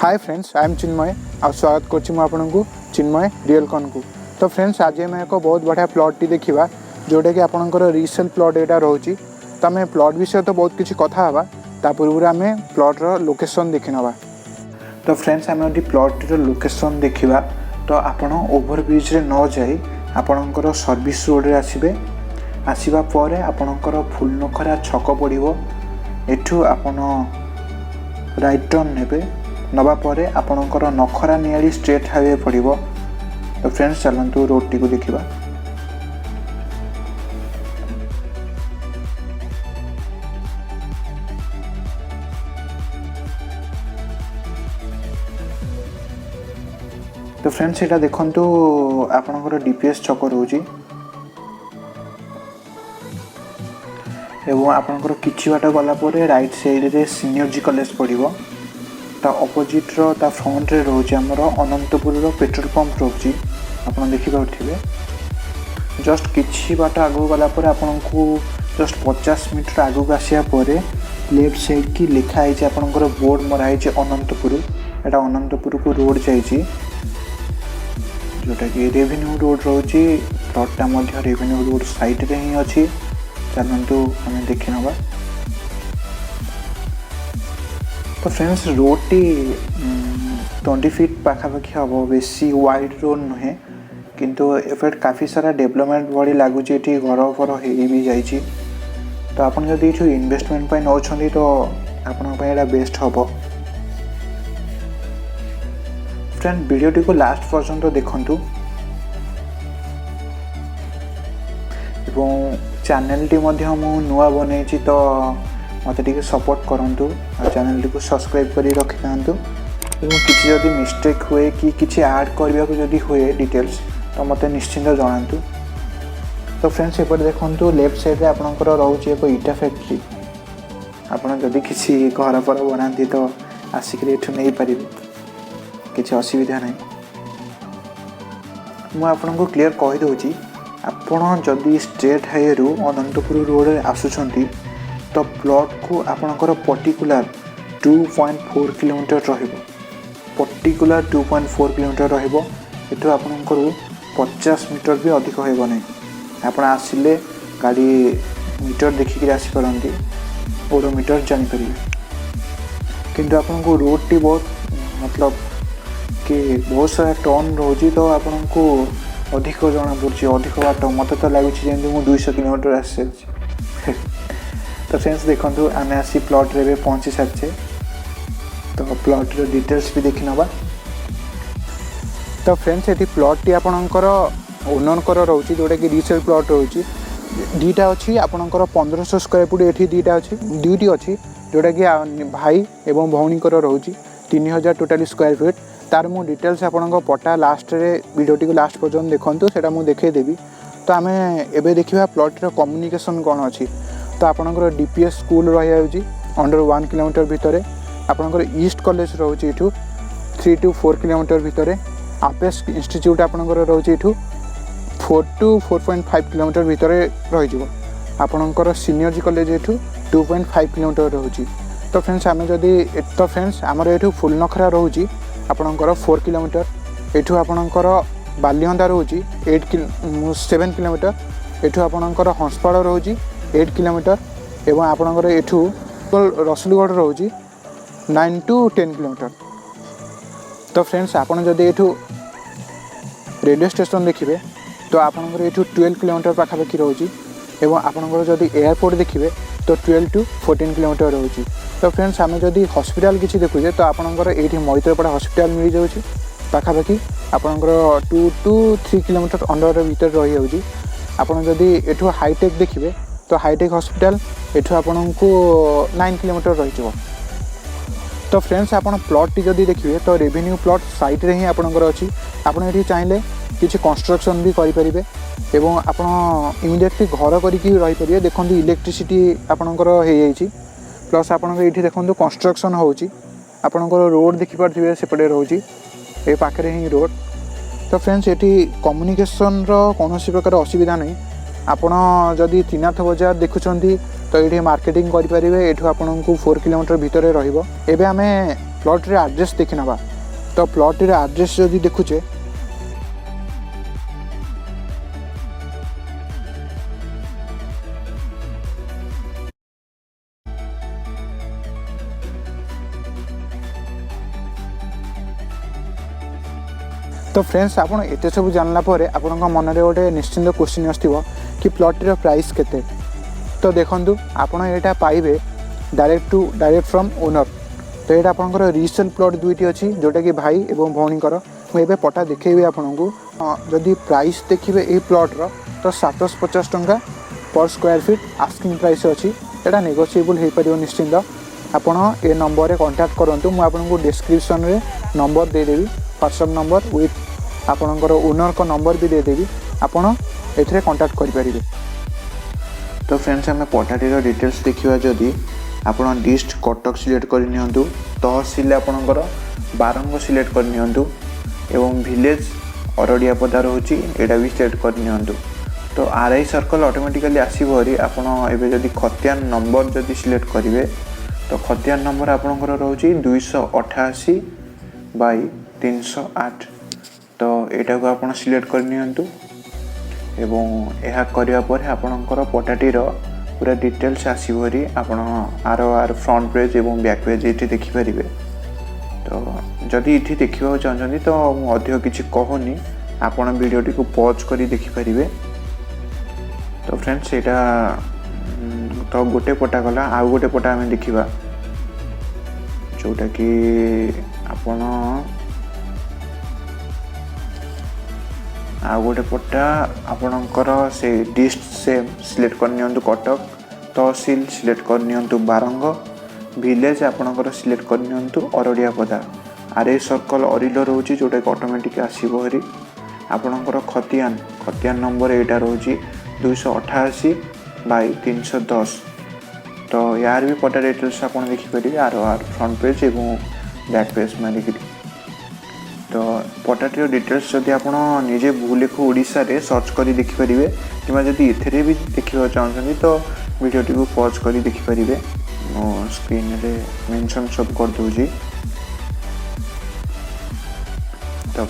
Hi friends, I am चिन्मय आ स्वागत करको चिन्मय real कन को। तो फ्रेंड्स आज आम एक बहुत बढ़िया प्लॉट देखा जोटा कि आपंकर रिसेल प्लॉट यहाँ रोचे। तो आम प्लॉट विषय तो बहुत किसी कथा हाँ ता पूर्व आम प्लॉटर लोकेशन देखी ना। तो फ्रेंड्स आम यदि प्लॉटर लोकेशन देखा तो आपण ओभरब्रिज न जाई आपणकर सर्विस रोड रे आसबे। आसवा पर आपणकर फुलनखरा छक पड़ो। एठू आपण राइट टर्न नेबे। नवा परे आपणकर नखरा नियाली स्ट्रेट हाईवे पड़ो। तो फ्रेंड्स चलतु रोड टी को देखा। तो फ्रेंड्स यहाँ देखु आपणकर डीपीएस छक रोची एवं आपणकर किछि बाट गला परे राइट साइड रे सीनियरजी कॉलेज पड़ो। ता अपोजिट रो ता फ्रंट रे रोचे हमर अनंतपुर रो पेट्रोल पंप रोची। आपण देखि पाउथिबे जस्ट किछि बाट आगु गला परे आपन को जस्ट 50 मीटर आगु आसिया परे लेफ्ट साइड की लिखा है आपनकर बोर्ड मरा है अनंतपुर। एटा अनंतपुर को रोड जाइए जोटा कि रेवेन्यू रोड रोची। प्लॉटा मध्य रेवेन्यू रोड साइड रे ही अछि। चलतु हमें देखि नबा। तो फ्रेंड्स रोड टी 20 फीट पाखापाखि हम बेसी वाइड रोड नुहे किंतु एफेक्ट काफ़ी सारा डेवलपमेंट बड़ी लगुच। ये घर फर हो भी जाइए। तो आप जब ये इन्वेस्टमेंट नौ तो आपण बेस्ट हम। फ्रेंड वीडियोटी को लास्ट पर्यंत देखंतु एवं चैनल टी मध्य मु नुआ बनै तो मत टे सपोर्ट करूँ। चैनल टी सब्सक्राइब कर रखी था। किसी जदि मिस्टेक हुए कि किसी ऐड करने को जदि हुए डिटेल्स तो मत निश्चिंत जनातु। तो फ्रेंड्स एपटे देखो लेफ्ट साइड आपंकर रोचे एक इटा फैक्ट्री। आपड़ जदि किसी घर पर बनाती तो आसिक नहीं पारे, किसी असुविधा नहीं। मुझे को क्लीयर कहीदे आपण जदि स्ट्रेट हाईवे रु अनंतपुर रोड आसुंच तो प्लॉट को आपणकर पर्टिकुलर 2.4 किलोमीटर रहिबो। पर्टिकुलर 2.4 किलोमीटर रहिबो। एठो आपणकर 50 मीटर भी अधिक होइबो नै। आपण आसिले गाड़ी मीटर देखिक आसी परंती ओडोमीटर जानि परिबे। किंतु आपनको रोड टी बहुत मतलब कि बहुत सारा टर्न रोची तो आपनको अधिक जना पड़े अधिक बाट मत तो लगुच जमी 200 किलोमीटर आसी। तो फ्रेंड्स देखो आम आसी प्लॉट रे पहुँची सारी। तो प्लॉट रो डिटेल्स भी देखि नबा। तो फ्रेंड्स ये प्लॉट टी आपणकर ओनर रोची जोटा कि रिसेल प्लॉट रोची। दीटा अच्छी आपणकर 1500 स्क्वायर फुट ये दीटा अच्छी दुईटी अच्छी जोटा कि भाई एवं भौणी रोची 3000 टोटाली स्क्वायर फीट। तार मु डिटेल्स आपन पटा लास्ट रे वीडियोटी को लास्ट पर्यटन देखूँ से मुझे देवी। तो आम एबे देखा प्लॉट रो कम्युनिकेशन कौन अच्छी। तो आपणकर डीपीएस स्कूल रही अंडर 1 किलोमीटर भितर। आपणकर ईस्ट कॉलेज रोचे इठू 3 to 4 किलोमीटर भितर। आपेस इंस्टीट्यूट आपणकर रोचे इठू 4 to 4.5 किलोमीटर भितर रही। आपणकर सीनियरजी कॉलेज इठू 2.5 किलोमीटर रोचे। तो फ्रेंड्स आम जदि तो फ्रेंड्स आमर ये फुलनखरा रोचे आपणकर 4 किलोमीटर। एठू आपणकर बालीहंदा रोचे 7 किलोमीटर। एठू आपणकर हंसपाड़ रोचे 8 किलोमीटर एवं आपणकर एठू रसुलगढ़ रोचे 9 to 10 किलोमीटर। तो फ्रेंड्स आपन जदि एठू रेडियो स्टेशन देखिए तो आपणकर एठू 12 किलोमीटर पाखापाखि रोचे एवं आपणकर जदि एयरपोर्ट देखिए तो 12 to 14 किलोमीटर रोचे। तो फ्रेंड्स आम जदि हॉस्पिटल किसी देखुचे तो आपणकर ये मैत्रेपड़ा हॉस्पिटल मिल जाऊँगी पाखापाखि आपणकर 2 to 3 किलोमीटर अंडर भीतर रही जाऊँगी। आपन जदि एठू हाईटेक देखिए तो हाईटेक हॉस्पिटल एठू आपन को 9 किलोमीटर रही। तो फ्रेंड्स आपन प्लॉट टी जदि देखिए तो रेवेन्यू प्लॉट साइड रे ही आपनकर अछि। आपन एठी चाहिले किछि कंस्ट्रक्शन भी करि परिबे एवं आपन इमिडिएटली घर करिकि रहि परिबे। देखंतु इलेक्ट्रिसिटी आपनकर हे जाइछि प्लस आपनकर एठी देखंतु कंस्ट्रक्शन होउछि। आपनकर रोड देखि परथिबे सेपटे रहउछि ए पाखरे ही रोड। तो फ्रेंड्स एठी कम्युनिकेशन रो कोनोसी प्रकार असुविधा नहीं। आपण जदि त्रिनाथ बजार देखुछंती तो ये मार्केटिंग करें। एठू आपन को 4 किलोमीटर भितर रहिबो। एबे आमे प्लॉट रे एड्रेस देखि नबा। तो प्लॉट रे एड्रेस जदि देखुचे तो फ्रेंड्स आप एत सब जानला आपण मन में गोटे निश्चिंत क्वेश्चन आसो कि प्लॉटर प्राइस केते। तो देखु आपड़ यहाँ पाइबे डायरेक्ट फ्रॉम ओनर। तो ये आपंकर रिसेल प्लॉट दुईटी अच्छी जोटा कि भाई एवं भौणीकर मुझे पटा देखी आपन को। जदि प्राइस देखिए ये प्लॉटर तो 750 टंका पर स्क्वायर फीट आस्किंग प्राइस अच्छी। यहाँ नेगोशिएबल हो पार निश्चिंत। आपड़ ए नंबर कांटेक्ट करूँ मुझे आपको डिस्क्रिप्शन रे नंबर देदेवी व्हाट्सएप नंबर विथ आपणकर ओनर को नंबर भी देदेवी आपड़ ए कांटेक्ट करें। तो फ्रेंड्स आम पटाटीर डिटेल्स देखा जदि आप डिस्ट कटक सिलेक्ट करनी तहसिल आपणकर बारंग सिलेक्ट करनी एवं विलेज अरड़िया पदा रोचे यहाँ भी सिलेक्ट करनी। तो आरआई सर्कल ऑटोमेटिकली आसो हरी आपड़ एवं खतियान नंबर जदि सिलेक्ट करेंगे तो खतियान नंबर आपणकर रोचे 288 बाई 308। तो यहाँ को आप सिलेक्ट करनी एवं यह करने आपणकर पटाटीर पूरा डिटेल्स आसो हरी आप आर फ्रंट पेज एवं बैक पेज ये देखिपारे। तो जदि ये देखा चाहते तो अधिक किसी कहूनी आपण वीडियोटी को पॉज कर देखिपारे। तो फ्रेंड्स यहाँ तो गोटे पटा गला आउ गोटे पटा आम देखा जोटा कि आपण आ गोटे पटा आपणकर से डिस्ट से सिलेक्ट करनी कटक तहसिल सिलेक्ट करनी बारंग विलेज आपणकर सिलेक्ट करनी अरड़िया पदा आरआई सर्कल अरिलो रोचे जोटा कि ऑटोमेटिक आसो हरी आपणकर खतियान नंबर यहाँ रोचे 288 बाई 310। तो यार भी पटा डिटेल्स आप देखिपारे आर फ्रंट पेज एवं बैक पेज मारिक। तो पटाटीर डिटेल्स जदि आप निजे भूल ओडिशा रे सर्च कर देखिपारे कि जदि एथे भी देखा चाहते तो वीडियोटी को पॉज कर देखिपारे। मो स्क्रीन रे मेंशन सब कर दूँ। तो